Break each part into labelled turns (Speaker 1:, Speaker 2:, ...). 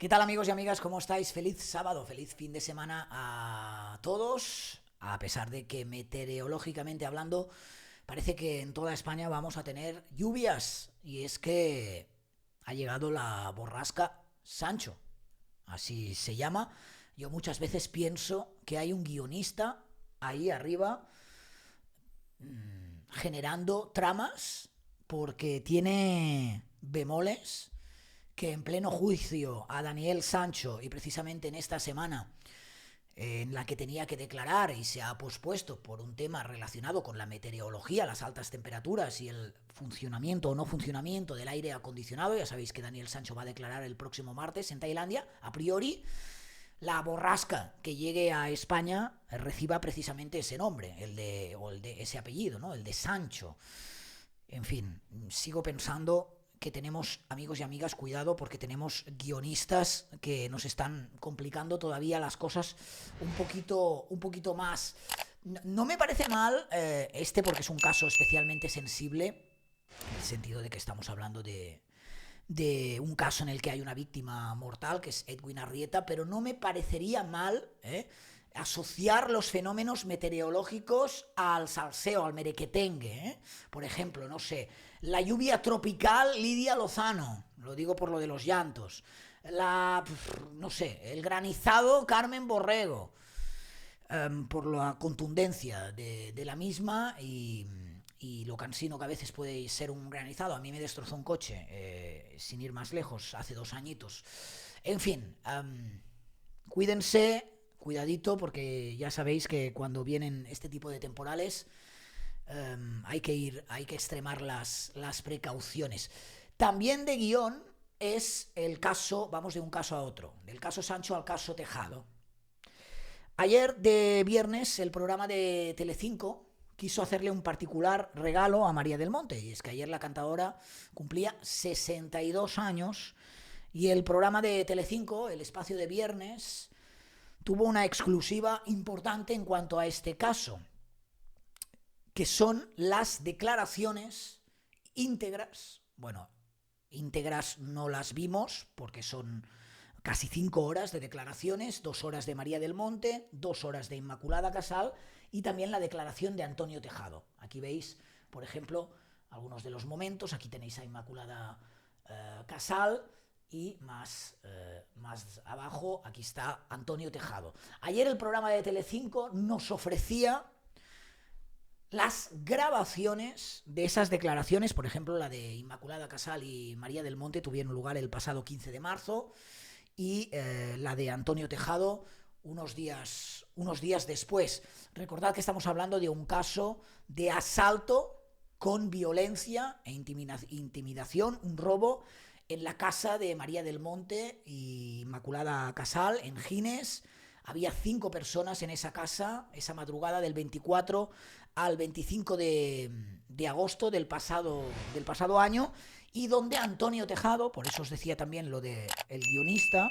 Speaker 1: ¿Qué tal, amigos y amigas? ¿Cómo estáis? Feliz sábado, feliz fin de semana a todos. A pesar de que meteorológicamente hablando parece que en toda España vamos a tener lluvias. Y es que ha llegado la borrasca Sancho, así se llama. Yo muchas veces pienso que hay un guionista ahí arriba generando tramas porque tiene bemoles que en pleno juicio a Daniel Sancho, y precisamente en esta semana en la que tenía que declarar y se ha pospuesto por un tema relacionado con la meteorología, las altas temperaturas y el funcionamiento o no funcionamiento del aire acondicionado. Ya sabéis que Daniel Sancho va a declarar el próximo martes en Tailandia. A priori, la borrasca que llegue a España reciba precisamente ese nombre, el de ese apellido, ¿no? El de Sancho. En fin, sigo pensando que tenemos, amigos y amigas, cuidado, porque tenemos guionistas que nos están complicando todavía las cosas un poquito más. No me parece mal porque es un caso especialmente sensible, en el sentido de que estamos hablando de un caso en el que hay una víctima mortal, que es Edwin Arrieta, pero no me parecería mal asociar los fenómenos meteorológicos al salseo, al merequetengue. Por ejemplo, no sé, la lluvia tropical Lidia Lozano, lo digo por lo de los llantos. No sé, el granizado Carmen Borrego, por la contundencia de la misma y lo cansino que a veces puede ser un granizado. A mí me destrozó un coche, sin ir más lejos, hace 2 añitos. En fin, cuídense, cuidadito, porque ya sabéis que cuando vienen este tipo de temporales hay que extremar las precauciones. También de guión es el caso, vamos de un caso a otro, del caso Sancho al caso Tejado. Ayer de viernes el programa de Telecinco quiso hacerle un particular regalo a María del Monte, y es que ayer la cantadora cumplía 62 años y el programa de Telecinco, el espacio de viernes, tuvo una exclusiva importante en cuanto a este caso, que son las declaraciones íntegras. Bueno, íntegras no las vimos porque son casi 5 horas de declaraciones, 2 horas de María del Monte, 2 horas de Inmaculada Casal y también la declaración de Antonio Tejado. Aquí veis, por ejemplo, algunos de los momentos. Aquí tenéis a Inmaculada Casal y más abajo aquí está Antonio Tejado. Ayer el programa de Telecinco nos ofrecía las grabaciones de esas declaraciones. Por ejemplo, la de Inmaculada Casal y María del Monte tuvieron lugar el pasado 15 de marzo y la de Antonio Tejado unos días después. Recordad que estamos hablando de un caso de asalto con violencia e intimidación, un robo en la casa de María del Monte y Inmaculada Casal en Gines. Había 5 personas en esa casa esa madrugada del 24 al 25 de agosto del pasado año, y donde Antonio Tejado, por eso os decía también lo de el guionista,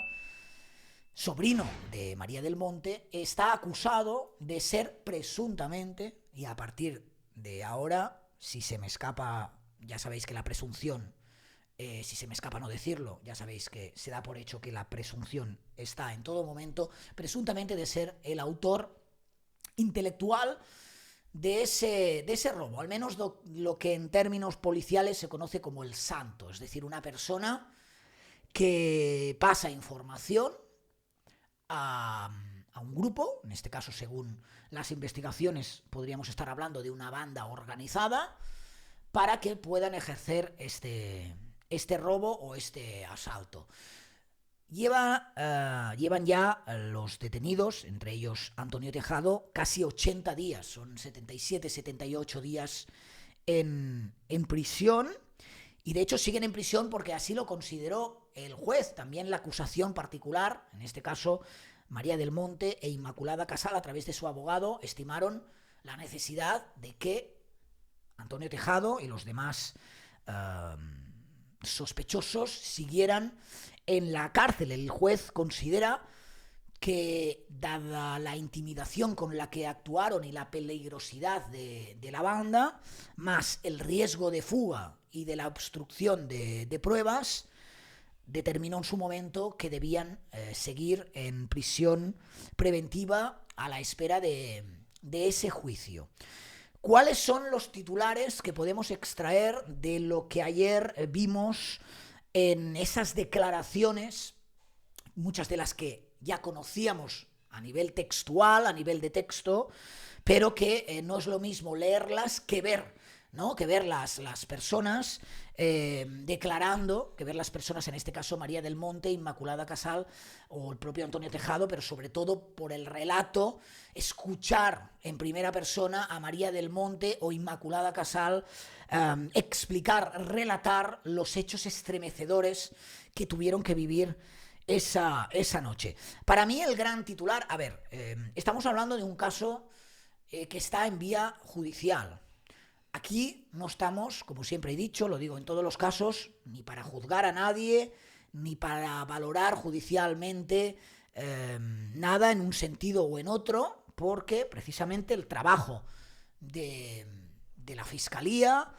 Speaker 1: sobrino de María del Monte, está acusado de ser presuntamente, y a partir de ahora, si se me escapa, ya sabéis que la presunción, si se me escapa no decirlo, ya sabéis que se da por hecho que la presunción está en todo momento, presuntamente de ser el autor intelectual de ese robo, al menos lo que en términos policiales se conoce como el santo, es decir, una persona que pasa información a un grupo. En este caso, según las investigaciones, podríamos estar hablando de una banda organizada para que puedan ejercer este robo o este asalto. Llevan ya los detenidos, entre ellos Antonio Tejado, casi 80 días, son 77, 78 días en prisión, y de hecho siguen en prisión porque así lo consideró el juez. También la acusación particular, en este caso María del Monte e Inmaculada Casal, a través de su abogado, estimaron la necesidad de que Antonio Tejado y los demás sospechosos siguieran en la cárcel. El juez considera que, dada la intimidación con la que actuaron y la peligrosidad de la banda, más el riesgo de fuga y de la obstrucción de pruebas, determinó en su momento que debían seguir en prisión preventiva a la espera de ese juicio. ¿Cuáles son los titulares que podemos extraer de lo que ayer vimos en esas declaraciones, muchas de las que ya conocíamos a nivel textual, a nivel de texto, pero que no es lo mismo leerlas que ver, ¿no? Que ver las personas declarando, que ver las personas, en este caso María del Monte, Inmaculada Casal o el propio Antonio Tejado, pero sobre todo por el relato, escuchar en primera persona a María del Monte o Inmaculada Casal explicar, relatar los hechos estremecedores que tuvieron que vivir esa noche. Para mí el gran titular, a ver, estamos hablando de un caso que está en vía judicial. Aquí no estamos, como siempre he dicho, lo digo en todos los casos, ni para juzgar a nadie, ni para valorar judicialmente nada en un sentido o en otro, porque precisamente el trabajo de la Fiscalía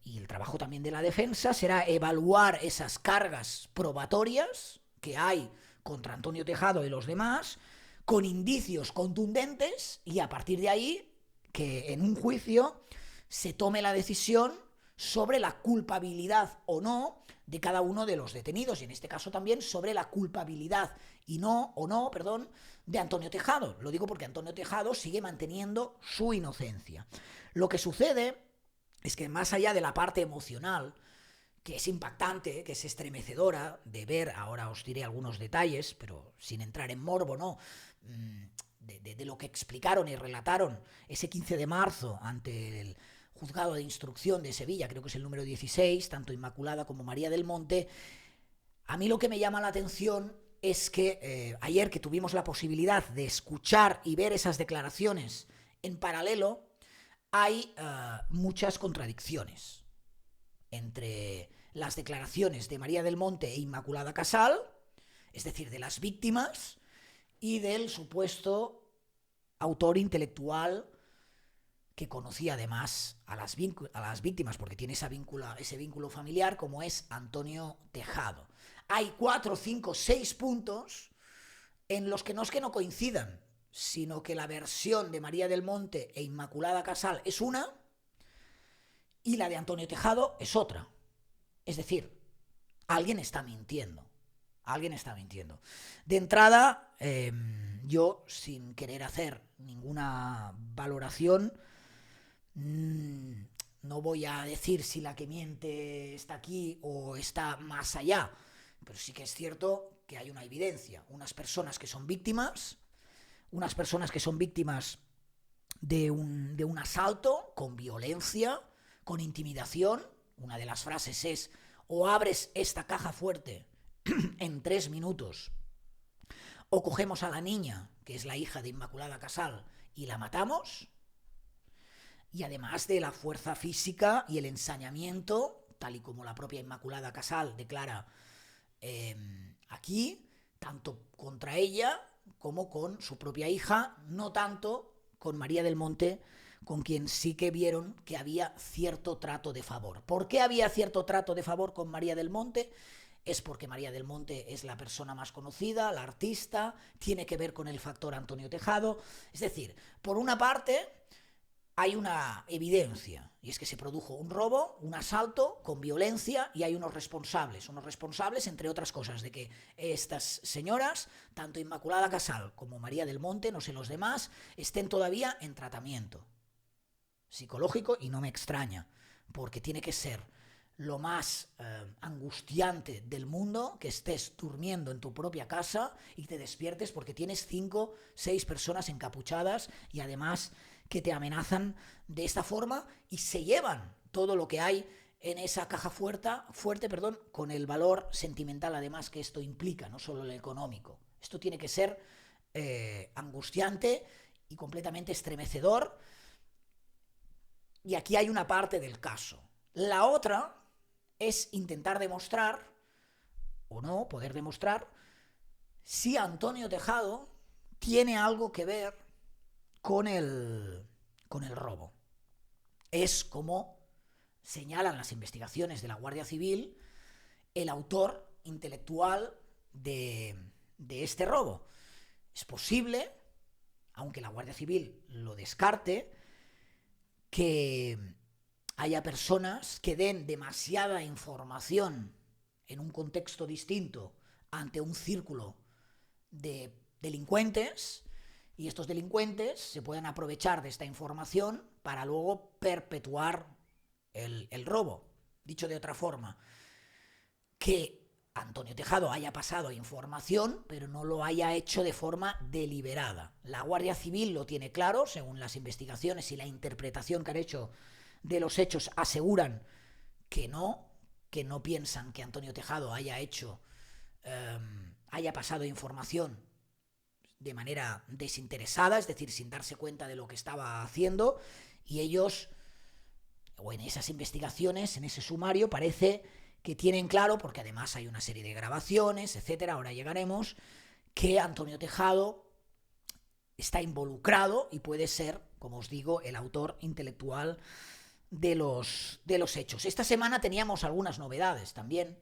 Speaker 1: y el trabajo también de la defensa será evaluar esas cargas probatorias que hay contra Antonio Tejado y los demás, con indicios contundentes, y a partir de ahí que en un juicio se tome la decisión sobre la culpabilidad o no de cada uno de los detenidos, y en este caso también sobre la culpabilidad de Antonio Tejado. Lo digo porque Antonio Tejado sigue manteniendo su inocencia. Lo que sucede es que más allá de la parte emocional, que es impactante, que es estremecedora de ver, ahora os diré algunos detalles, pero sin entrar en morbo, ¿no?, de lo que explicaron y relataron ese 15 de marzo ante el juzgado de instrucción de Sevilla, creo que es el número 16, tanto Inmaculada como María del Monte. A mí lo que me llama la atención es que ayer, que tuvimos la posibilidad de escuchar y ver esas declaraciones en paralelo, hay muchas contradicciones entre las declaraciones de María del Monte e Inmaculada Casal, es decir, de las víctimas, y del supuesto autor intelectual que conocía además a las víctimas, porque tiene ese vínculo familiar, como es Antonio Tejado. Hay 4, 5, 6 puntos en los que no es que no coincidan, sino que la versión de María del Monte e Inmaculada Casal es una y la de Antonio Tejado es otra. Es decir, alguien está mintiendo. Alguien está mintiendo. De entrada, yo, sin querer hacer ninguna valoración, no voy a decir si la que miente está aquí o está más allá, pero sí que es cierto que hay una evidencia. Unas personas que son víctimas de un asalto con violencia, con intimidación. Una de las frases es: o abres esta caja fuerte en 3 minutos, o cogemos a la niña, que es la hija de Inmaculada Casal, y la matamos. Y además de la fuerza física y el ensañamiento, tal y como la propia Inmaculada Casal declara aquí, tanto contra ella como con su propia hija, no tanto con María del Monte, con quien sí que vieron que había cierto trato de favor. ¿Por qué había cierto trato de favor con María del Monte? Es porque María del Monte es la persona más conocida, la artista, tiene que ver con el factor Antonio Tejado. Es decir, por una parte hay una evidencia, y es que se produjo un robo, un asalto con violencia, y hay unos responsables entre otras cosas de que estas señoras, tanto Inmaculada Casal como María del Monte, no sé los demás, estén todavía en tratamiento psicológico, y no me extraña, porque tiene que ser lo más angustiante del mundo que estés durmiendo en tu propia casa y te despiertes porque tienes 5, 6 personas encapuchadas y además que te amenazan de esta forma y se llevan todo lo que hay en esa caja fuerte, con el valor sentimental además que esto implica, no solo el económico. Esto tiene que ser angustiante y completamente estremecedor. Y aquí hay una parte del caso. La otra es intentar demostrar, o no, poder demostrar, si Antonio Tejado tiene algo que ver con el robo. Es como señalan las investigaciones de la Guardia Civil, el autor intelectual de este robo. Es posible, aunque la Guardia Civil lo descarte, que haya personas que den demasiada información en un contexto distinto ante un círculo de delincuentes, y estos delincuentes se puedan aprovechar de esta información para luego perpetuar el robo. Dicho de otra forma, que Antonio Tejado haya pasado información, pero no lo haya hecho de forma deliberada. La Guardia Civil lo tiene claro, según las investigaciones y la interpretación que han hecho de los hechos, aseguran que no piensan que Antonio Tejado haya pasado información de manera desinteresada, es decir, sin darse cuenta de lo que estaba haciendo, y ellos, o en esas investigaciones, en ese sumario, parece que tienen claro, porque además hay una serie de grabaciones, etcétera, ahora llegaremos, que Antonio Tejado está involucrado y puede ser, como os digo, el autor intelectual de los hechos. Esta semana teníamos algunas novedades también.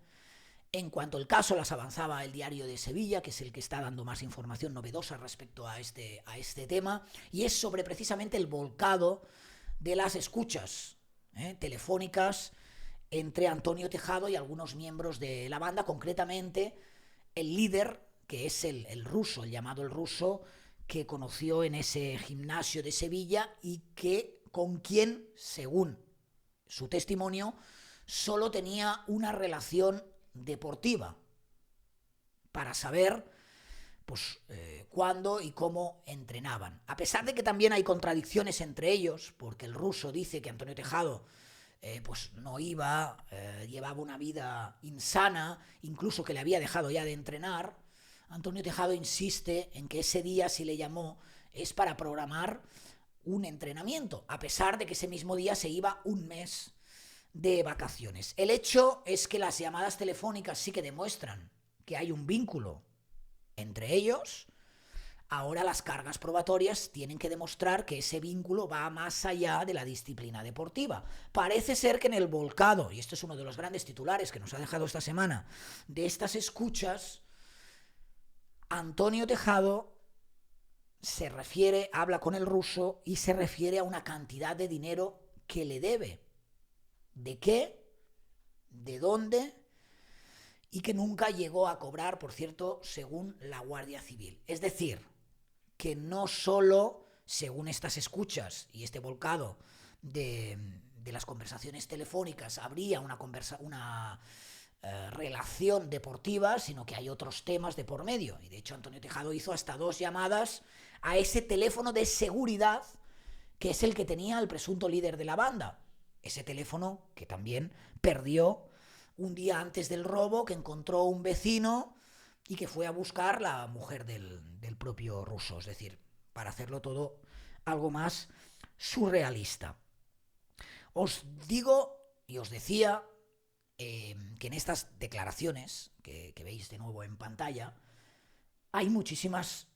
Speaker 1: En cuanto al caso, las avanzaba el Diario de Sevilla, que es el que está dando más información novedosa respecto a este tema, y es sobre precisamente el volcado de las escuchas telefónicas entre Antonio Tejado y algunos miembros de la banda, concretamente el líder, que es el ruso, el llamado el ruso, que conoció en ese gimnasio de Sevilla y con quien, según su testimonio, solo tenía una relación deportiva para saber pues cuándo y cómo entrenaban. A pesar de que también hay contradicciones entre ellos, porque el ruso dice que Antonio Tejado pues no iba, llevaba una vida insana, incluso que le había dejado ya de entrenar. Antonio Tejado insiste en que ese día, si le llamó, es para programar un entrenamiento, a pesar de que ese mismo día se iba un mes de vacaciones. El hecho es que las llamadas telefónicas sí que demuestran que hay un vínculo entre ellos. Ahora las cargas probatorias tienen que demostrar que ese vínculo va más allá de la disciplina deportiva. Parece ser que en el volcado, y esto es uno de los grandes titulares que nos ha dejado esta semana, de estas escuchas, Antonio Tejado habla con el ruso y se refiere a una cantidad de dinero que le debe. ¿De qué? ¿De dónde? Y que nunca llegó a cobrar, por cierto, según la Guardia Civil. Es decir, que no solo, según estas escuchas y este volcado de las conversaciones telefónicas, habría una relación deportiva, sino que hay otros temas de por medio. Y de hecho Antonio Tejado hizo hasta 2 llamadas a ese teléfono de seguridad que es el que tenía el presunto líder de la banda. Ese teléfono que también perdió un día antes del robo, que encontró un vecino y que fue a buscar la mujer del propio ruso. Es decir, para hacerlo todo algo más surrealista. Os digo y os decía que en estas declaraciones que veis de nuevo en pantalla hay muchísimas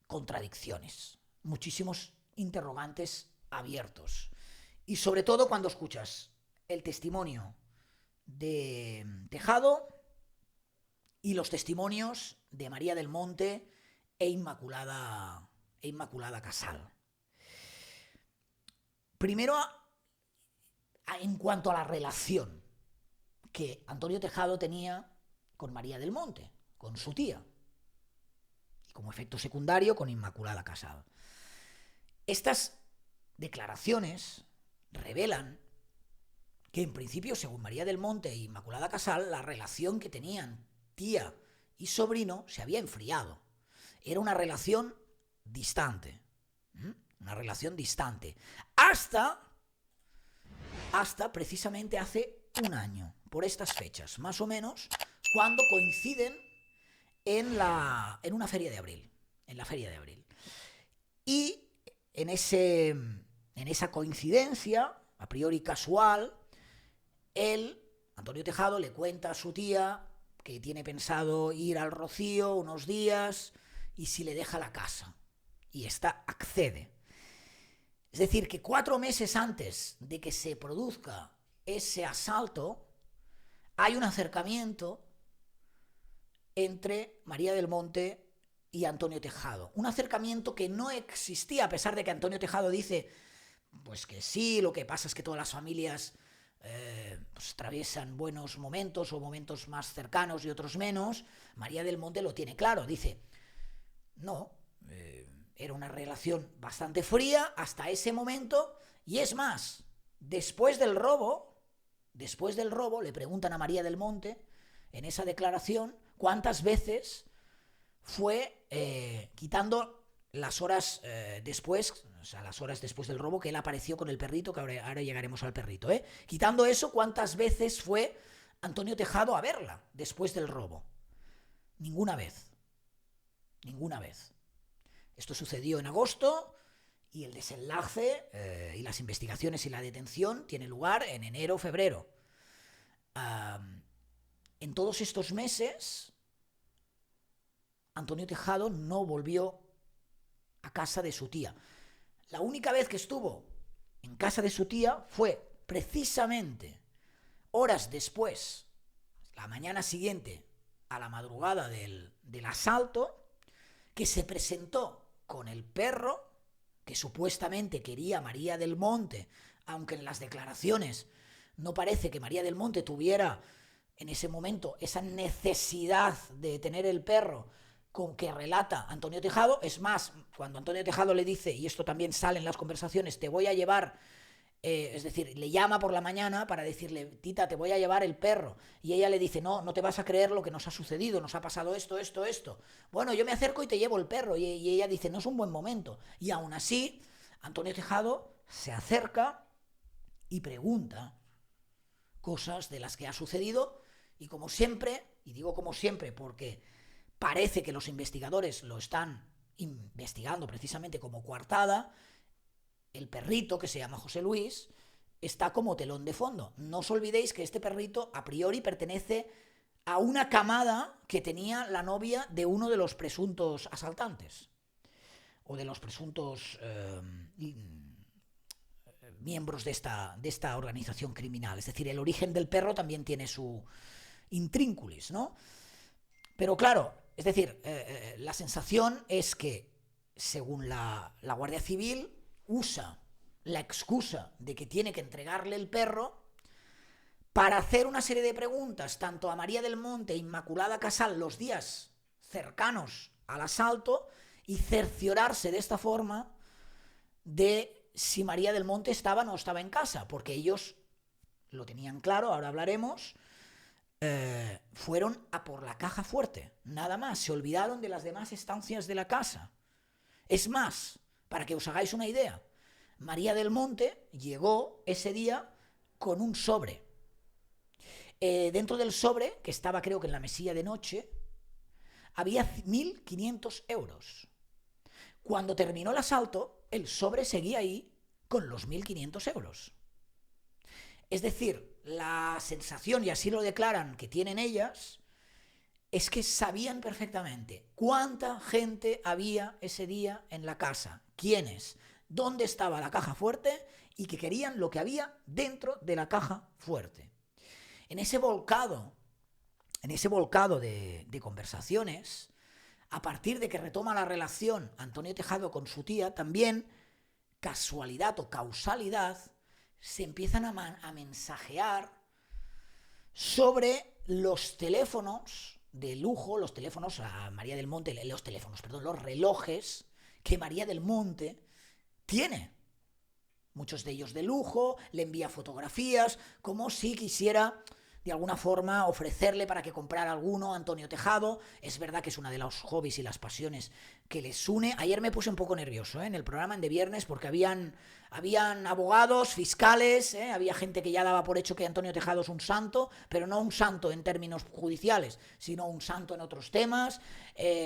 Speaker 1: contradicciones, muchísimos interrogantes abiertos. Y sobre todo cuando escuchas el testimonio de Tejado y los testimonios de María del Monte e Inmaculada Casal. Primero, en cuanto a la relación que Antonio Tejado tenía con María del Monte, con su tía, y como efecto secundario con Inmaculada Casal. Estas declaraciones revelan que en principio, según María del Monte e Inmaculada Casal, la relación que tenían tía y sobrino se había enfriado. Era una relación distante. Una relación distante. Hasta precisamente hace un año, por estas fechas, más o menos, cuando coinciden en una feria de abril. En la feria de abril. Y en esa coincidencia, a priori casual, Antonio Tejado, le cuenta a su tía que tiene pensado ir al Rocío unos días y si le deja la casa. Y esta accede. Es decir, que 4 meses antes de que se produzca ese asalto, hay un acercamiento entre María del Monte y Antonio Tejado. Un acercamiento que no existía, a pesar de que Antonio Tejado dice pues que sí, lo que pasa es que todas las familias pues atraviesan buenos momentos o momentos más cercanos y otros menos. María del Monte lo tiene claro, dice, no, era una relación bastante fría hasta ese momento, y es más, después del robo le preguntan a María del Monte en esa declaración cuántas veces fue quitando las horas después, o sea, las horas después del robo, que él apareció con el perrito, que ahora llegaremos al perrito, quitando eso, cuántas veces fue Antonio Tejado a verla después del robo. Ninguna vez. Esto sucedió en agosto y el desenlace y las investigaciones y la detención tiene lugar en enero, febrero. En todos estos meses, Antonio Tejado no volvió a casa de su tía. La única vez que estuvo en casa de su tía fue precisamente horas después, la mañana siguiente a la madrugada del asalto, que se presentó con el perro que supuestamente quería María del Monte, aunque en las declaraciones no parece que María del Monte tuviera en ese momento esa necesidad de tener el perro con que relata Antonio Tejado. Es más, cuando Antonio Tejado le dice, y esto también sale en las conversaciones, te voy a llevar, es decir, le llama por la mañana para decirle, tita, te voy a llevar el perro, y ella le dice, no te vas a creer lo que nos ha sucedido, nos ha pasado esto. Bueno, yo me acerco y te llevo el perro, y ella dice, no es un buen momento, y aún así Antonio Tejado se acerca y pregunta cosas de las que ha sucedido, y como siempre, y digo como siempre porque parece que los investigadores lo están investigando precisamente como coartada, el perrito, que se llama José Luis, está como telón de fondo. No os olvidéis que este perrito a priori pertenece a una camada que tenía la novia de uno de los presuntos asaltantes, o de los presuntos miembros de esta organización criminal. Es decir, el origen del perro también tiene su intrínculis, ¿no? Pero claro, es decir, la sensación es que, según la Guardia Civil, usa la excusa de que tiene que entregarle el perro para hacer una serie de preguntas tanto a María del Monte e Inmaculada Casal los días cercanos al asalto, y cerciorarse de esta forma de si María del Monte estaba o no estaba en casa, porque ellos lo tenían claro, ahora hablaremos. Fueron a por la caja fuerte, nada más, se olvidaron de las demás estancias de la casa. Es más, para que os hagáis una idea, María del Monte llegó ese día con un sobre. Dentro del sobre, que estaba creo que en la mesilla de noche, había 1.500 euros. Cuando terminó el asalto, el sobre seguía ahí con los 1.500 euros. Es decir, la sensación, y así lo declaran, que tienen ellas, es que sabían perfectamente cuánta gente había ese día en la casa, quiénes, dónde estaba la caja fuerte, y que querían lo que había dentro de la caja fuerte. En ese volcado de conversaciones, a partir de que retoma la relación Antonio Tejado con su tía, también, casualidad o causalidad, se empiezan a mensajear sobre los teléfonos de lujo, los teléfonos a María del Monte, los relojes que María del Monte tiene. Muchos de ellos de lujo, le envía fotografías, como si quisiera de alguna forma ofrecerle para que comprara alguno a Antonio Tejado. Es verdad que es una de los hobbies y las pasiones que les une. Ayer me puse un poco nervioso en el programa de viernes, porque habían abogados, fiscales, había gente que ya daba por hecho que Antonio Tejado es un santo, pero no un santo en términos judiciales, sino un santo en otros temas,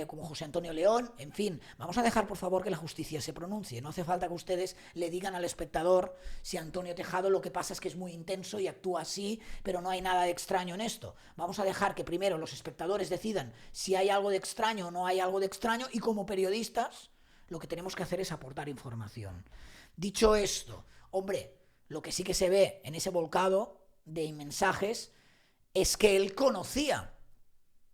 Speaker 1: como José Antonio León. En fin, vamos a dejar por favor que la justicia se pronuncie. No hace falta que ustedes le digan al espectador si Antonio Tejado lo que pasa es que es muy intenso y actúa así, pero no hay nada de extraño en esto. Vamos a dejar que primero los espectadores decidan si hay algo de extraño o no hay algo de extraño, y como periodistas lo que tenemos que hacer es aportar información. Dicho esto, hombre, lo que sí que se ve en ese volcado de mensajes es que él conocía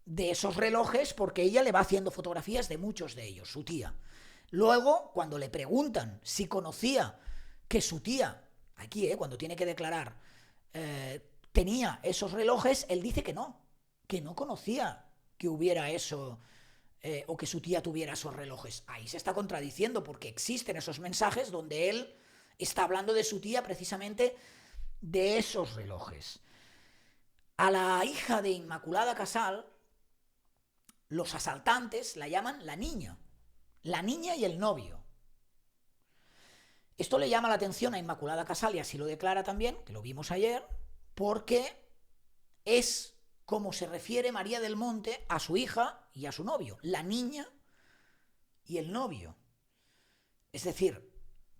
Speaker 1: de esos relojes porque ella le va haciendo fotografías de muchos de ellos, su tía. Luego, cuando le preguntan si conocía que su tía, aquí, cuando tiene que declarar, tenía esos relojes, él dice que no conocía que hubiera eso, o que su tía tuviera esos relojes. Ahí se está contradiciendo porque existen esos mensajes donde él está hablando de su tía precisamente de esos relojes. A la hija de Inmaculada Casal, los asaltantes la llaman la niña y el novio. Esto le llama la atención a Inmaculada Casal y así lo declara también, que lo vimos ayer, porque es como se refiere María del Monte a su hija y a su novio, la niña y el novio. Es decir,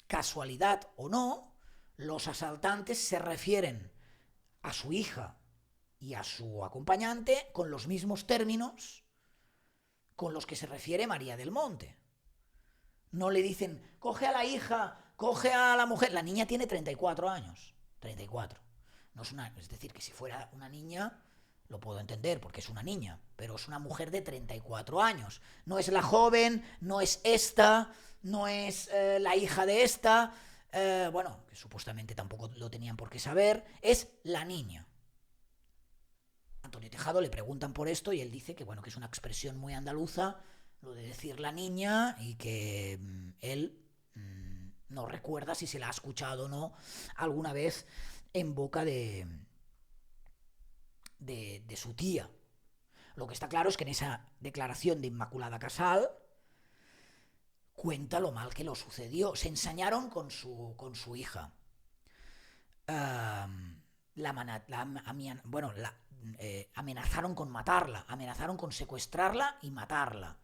Speaker 1: casualidad o no, los asaltantes se refieren a su hija y a su acompañante con los mismos términos con los que se refiere María del Monte. No le dicen, coge a la hija, coge a la mujer. La niña tiene 34 años. 34. No es decir, que si fuera una niña, lo puedo entender, porque es una niña, pero es una mujer de 34 años. No es la joven, no es esta, no es la hija de esta, bueno, que supuestamente tampoco lo tenían por qué saber, es la niña. Antonio Tejado le preguntan por esto y él dice que, bueno, que es una expresión muy andaluza, lo de decir la niña, y que él no recuerda si se la ha escuchado o no alguna vez en boca de su tía. Lo que está claro es que en esa declaración de Inmaculada Casal cuenta lo mal que lo sucedió. Se ensañaron con su hija. Amenazaron con matarla, amenazaron con secuestrarla y matarla.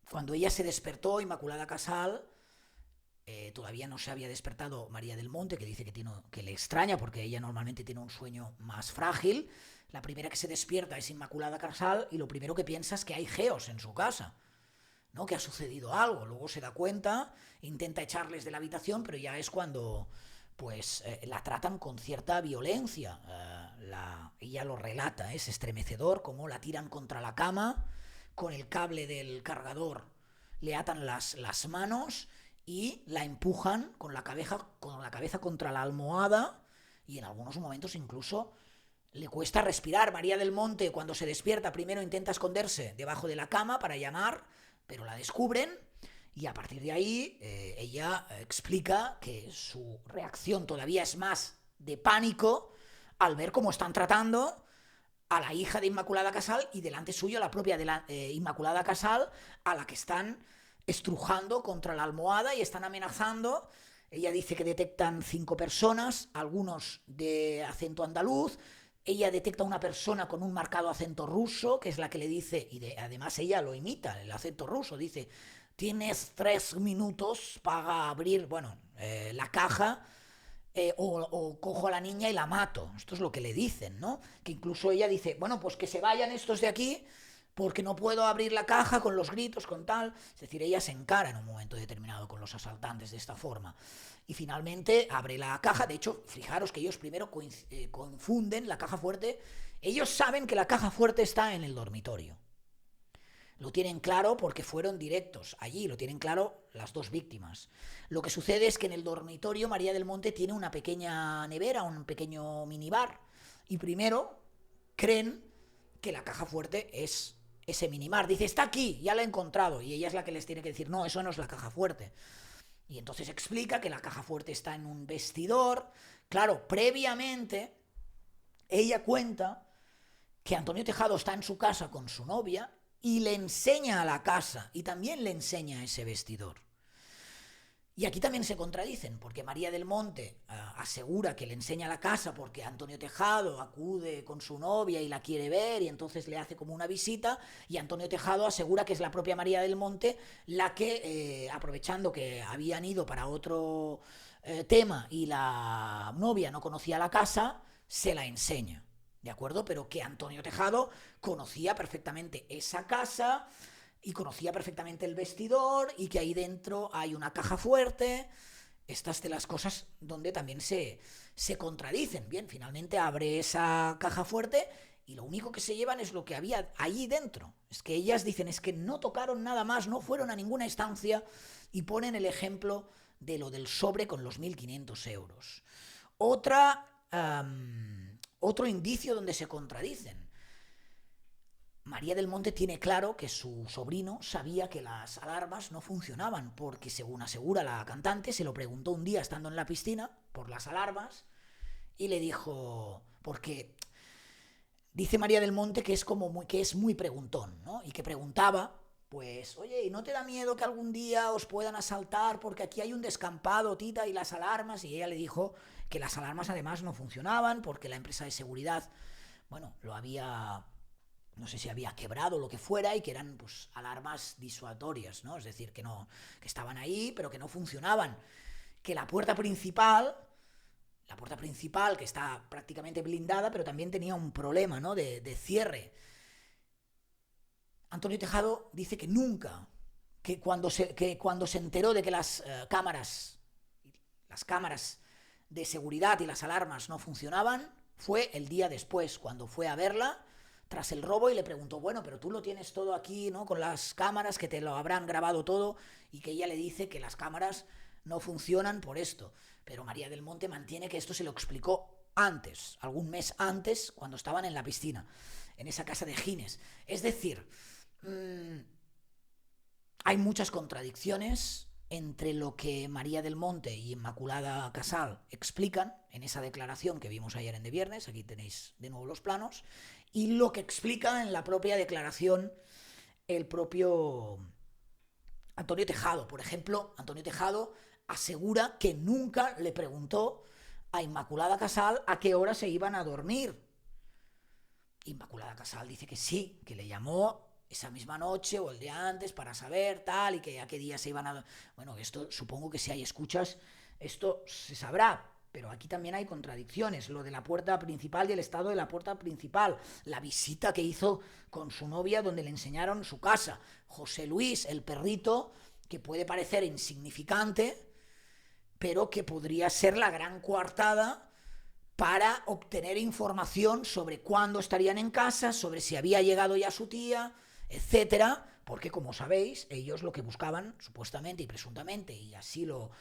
Speaker 1: Cuando ella se despertó, Inmaculada Casal, todavía no se había despertado María del Monte, que dice que le extraña porque ella normalmente tiene un sueño más frágil. La primera que se despierta es Inmaculada Casal y lo primero que piensa es que hay geos en su casa, ¿no? Que ha sucedido algo. Luego se da cuenta, intenta echarles de la habitación, pero ya es cuando pues la tratan con cierta violencia. Ella lo relata, es estremecedor, como la tiran contra la cama, con el cable del cargador le atan las manos y la empujan con la cabeza contra la almohada, y en algunos momentos incluso le cuesta respirar. María del Monte, cuando se despierta, primero intenta esconderse debajo de la cama para llamar, pero la descubren, y a partir de ahí ella explica que su reacción todavía es más de pánico al ver cómo están tratando a la hija de Inmaculada Casal y delante suyo a la propia de Inmaculada Casal, a la que están estrujando contra la almohada y están amenazando. Ella dice que detectan 5 personas, algunos de acento andaluz. Ella detecta una persona con un marcado acento ruso, que es la que le dice, y además ella lo imita, el acento ruso, dice, tienes 3 minutos para abrir, la caja, o cojo a la niña y la mato. Esto es lo que le dicen, ¿no? Que incluso ella dice, bueno, pues que se vayan estos de aquí, porque no puedo abrir la caja con los gritos, con tal. Es decir, ella se encara en un momento determinado con los asaltantes de esta forma. Y finalmente abre la caja. De hecho, fijaros que ellos primero confunden la caja fuerte. Ellos saben que la caja fuerte está en el dormitorio. Lo tienen claro porque fueron directos allí, lo tienen claro las 2 víctimas. Lo que sucede es que en el dormitorio María del Monte tiene una pequeña nevera, un pequeño minibar, y primero creen que la caja fuerte es ese minibar. Dice, está aquí, ya la he encontrado, y ella es la que les tiene que decir, no, eso no es la caja fuerte. Y entonces explica que la caja fuerte está en un vestidor. Claro, previamente ella cuenta que Antonio Tejado está en su casa con su novia y le enseña a la casa y también le enseña ese vestidor. Y aquí también se contradicen, porque María del Monte asegura que le enseña la casa porque Antonio Tejado acude con su novia y la quiere ver y entonces le hace como una visita, y Antonio Tejado asegura que es la propia María del Monte la que, aprovechando que habían ido para otro tema y la novia no conocía la casa, se la enseña. ¿De acuerdo? Pero que Antonio Tejado conocía perfectamente esa casa y conocía perfectamente el vestidor y que ahí dentro hay una caja fuerte. Estas de las cosas donde también se contradicen. Bien, finalmente abre esa caja fuerte y lo único que se llevan es lo que había allí dentro. Es que ellas dicen, es que no tocaron nada más, no fueron a ninguna estancia, y ponen el ejemplo de lo del sobre con los 1.500 euros. Otro indicio donde se contradicen. María del Monte tiene claro que su sobrino sabía que las alarmas no funcionaban, porque según asegura la cantante, se lo preguntó un día estando en la piscina por las alarmas y le dijo, porque dice María del Monte que es muy preguntón, ¿no? Y que preguntaba, pues, oye, ¿y no te da miedo que algún día os puedan asaltar porque aquí hay un descampado, tita, y las alarmas? Y ella le dijo que las alarmas además no funcionaban porque la empresa de seguridad, bueno, lo había, no sé si había quebrado o lo que fuera, y que eran pues alarmas disuasorias, ¿no? Es decir, que que estaban ahí, pero que no funcionaban. Que la puerta principal, que está prácticamente blindada, pero también tenía un problema, ¿no? de cierre. Antonio Tejado dice que nunca, que cuando se enteró de que las cámaras de seguridad y las alarmas no funcionaban, fue el día después, cuando fue a verla tras el robo, y le preguntó, bueno, pero tú lo tienes todo aquí, ¿no? Con las cámaras, que te lo habrán grabado todo, y que ella le dice que las cámaras no funcionan por esto. Pero María del Monte mantiene que esto se lo explicó antes, algún mes antes, cuando estaban en la piscina, en esa casa de Gines. Es decir, hay muchas contradicciones entre lo que María del Monte y Inmaculada Casal explican en esa declaración que vimos ayer en De Viernes, aquí tenéis de nuevo los planos, y lo que explica en la propia declaración el propio Antonio Tejado. Por ejemplo, Antonio Tejado asegura que nunca le preguntó a Inmaculada Casal a qué hora se iban a dormir. Inmaculada Casal dice que sí, que le llamó esa misma noche o el día antes para saber tal, y que a qué día se iban a... Bueno, esto supongo que si hay escuchas, esto se sabrá, pero aquí también hay contradicciones. Lo de la puerta principal y el estado de la puerta principal, la visita que hizo con su novia donde le enseñaron su casa, José Luis, el perrito, que puede parecer insignificante, pero que podría ser la gran coartada para obtener información sobre cuándo estarían en casa, sobre si había llegado ya su tía, etcétera, porque como sabéis, ellos lo que buscaban, supuestamente y presuntamente, y así lo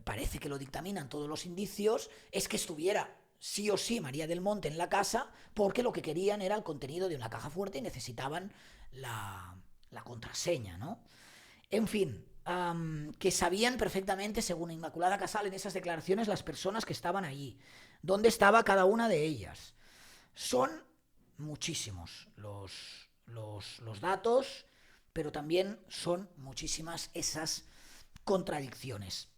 Speaker 1: parece que lo dictaminan todos los indicios, es que estuviera sí o sí María del Monte en la casa, porque lo que querían era el contenido de una caja fuerte y necesitaban la contraseña, ¿no? En fin, que sabían perfectamente, según Inmaculada Casal en esas declaraciones, las personas que estaban allí, dónde estaba cada una de ellas. Son muchísimos los datos, pero también son muchísimas esas contradicciones.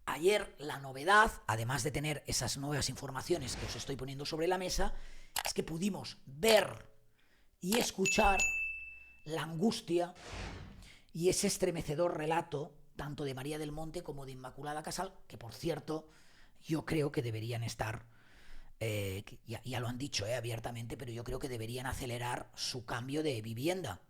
Speaker 1: Ayer la novedad, además de tener esas nuevas informaciones que os estoy poniendo sobre la mesa, es que pudimos ver y escuchar la angustia y ese estremecedor relato tanto de María del Monte como de Inmaculada Casal, que por cierto yo creo que deberían estar, ya lo han dicho abiertamente, pero yo creo que deberían acelerar su cambio de vivienda.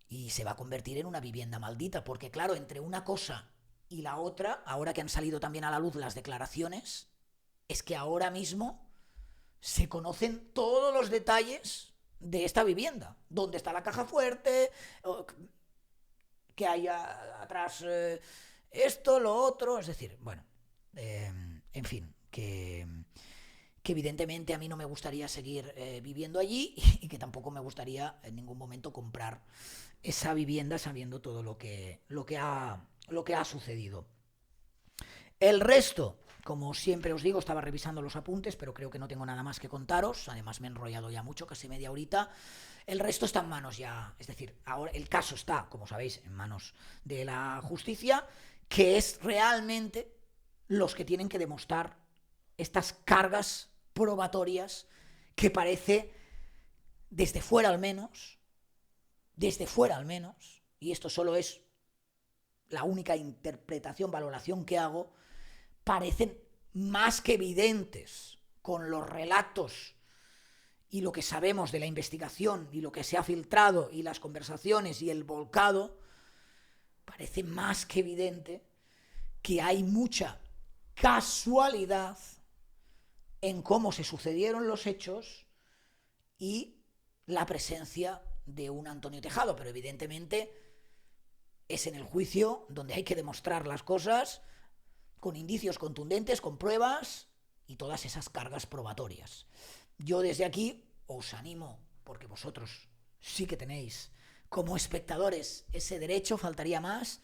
Speaker 1: Y se va a convertir en una vivienda maldita, porque claro, entre una cosa y la otra, ahora que han salido también a la luz las declaraciones, es que ahora mismo se conocen todos los detalles de esta vivienda. ¿Dónde está la caja fuerte? ¿Qué hay atrás? Esto, lo otro. Es decir, bueno, en fin, que evidentemente a mí no me gustaría seguir viviendo allí, y que tampoco me gustaría en ningún momento comprar esa vivienda sabiendo todo lo que ha sucedido. El resto, como siempre os digo, estaba revisando los apuntes, pero creo que no tengo nada más que contaros. Además me he enrollado ya mucho, casi media horita. El resto está en manos ya, es decir, ahora el caso está, como sabéis, en manos de la justicia, que es realmente los que tienen que demostrar estas cargas probatorias que parece, desde fuera al menos, y esto solo es la única interpretación, valoración que hago, parecen más que evidentes con los relatos y lo que sabemos de la investigación y lo que se ha filtrado y las conversaciones y el volcado. Parece más que evidente que hay mucha casualidad en cómo se sucedieron los hechos y la presencia de un Antonio Tejado, pero evidentemente es en el juicio donde hay que demostrar las cosas con indicios contundentes, con pruebas y todas esas cargas probatorias. Yo desde aquí os animo, porque vosotros sí que tenéis como espectadores ese derecho, faltaría más,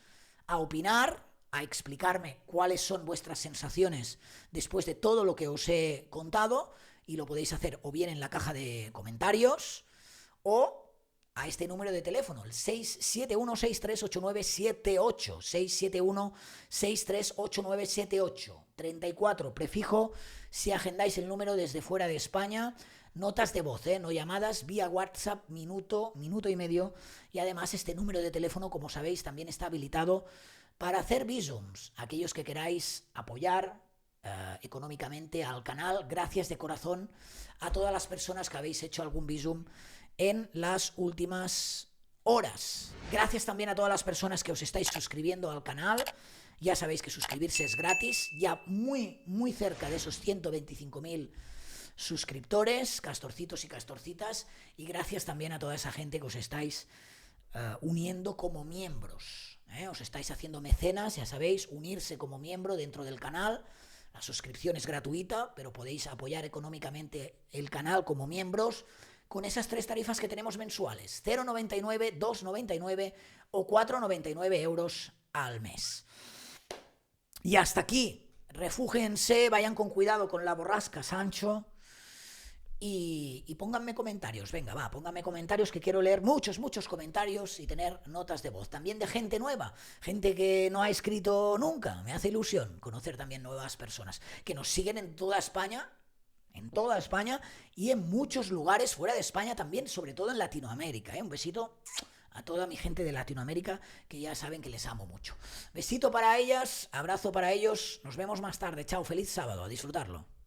Speaker 1: a opinar, a explicarme cuáles son vuestras sensaciones después de todo lo que os he contado, y lo podéis hacer o bien en la caja de comentarios o a este número de teléfono, el 671-638978, 671-638978, 34, prefijo si agendáis el número desde fuera de España, notas de voz, no llamadas, vía WhatsApp, minuto y medio, y además este número de teléfono, como sabéis, también está habilitado para hacer Bizums, aquellos que queráis apoyar económicamente al canal. Gracias de corazón a todas las personas que habéis hecho algún Bizum en las últimas horas. Gracias también a todas las personas que os estáis suscribiendo al canal. Ya sabéis que suscribirse es gratis, ya muy cerca de esos 125.000 suscriptores, castorcitos y castorcitas, y gracias también a toda esa gente que os estáis uniendo como miembros, os estáis haciendo mecenas, ya sabéis, unirse como miembro dentro del canal. La suscripción es gratuita, pero podéis apoyar económicamente el canal como miembros con esas 3 tarifas que tenemos mensuales, 0,99, 2,99 o 4,99 euros al mes. Y hasta aquí, refúgense, vayan con cuidado con la borrasca Sancho y pónganme comentarios, venga, pónganme comentarios, que quiero leer muchos comentarios y tener notas de voz, también de gente nueva, gente que no ha escrito nunca. Me hace ilusión conocer también nuevas personas que nos siguen en toda España y en muchos lugares fuera de España también, sobre todo en Latinoamérica. Un besito a toda mi gente de Latinoamérica, que ya saben que les amo mucho. Besito para ellas, abrazo para ellos, nos vemos más tarde, chao, feliz sábado, a disfrutarlo.